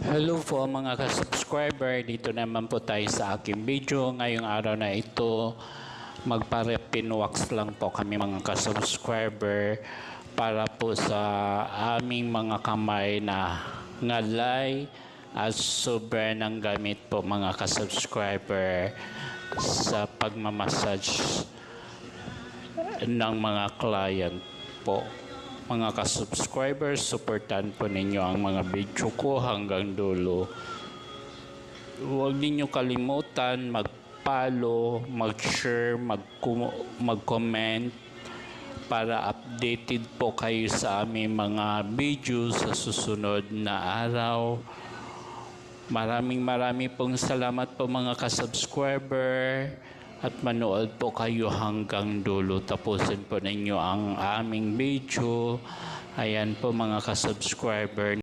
Hello po mga ka-subscriber, dito naman po tayo sa aking video. Ngayong araw na ito, magpa-pinwax lang po kami mga ka-subscriber para po sa aming mga kamay na ngalay at sobra ng gamit po mga ka-subscriber sa pagmamassage ng mga client po. Mga ka-subscribers, supportan po ninyo ang mga video ko hanggang dulo. Huwag ninyo kalimutan mag-follow, mag-share, mag-comment para updated po kayo sa aming mga video sa susunod na araw. Maraming pong salamat po mga ka-subscriber. At manood po kayo hanggang dulo. Tapusin po ninyo ang aming video. Ayan po mga ka-subscriber.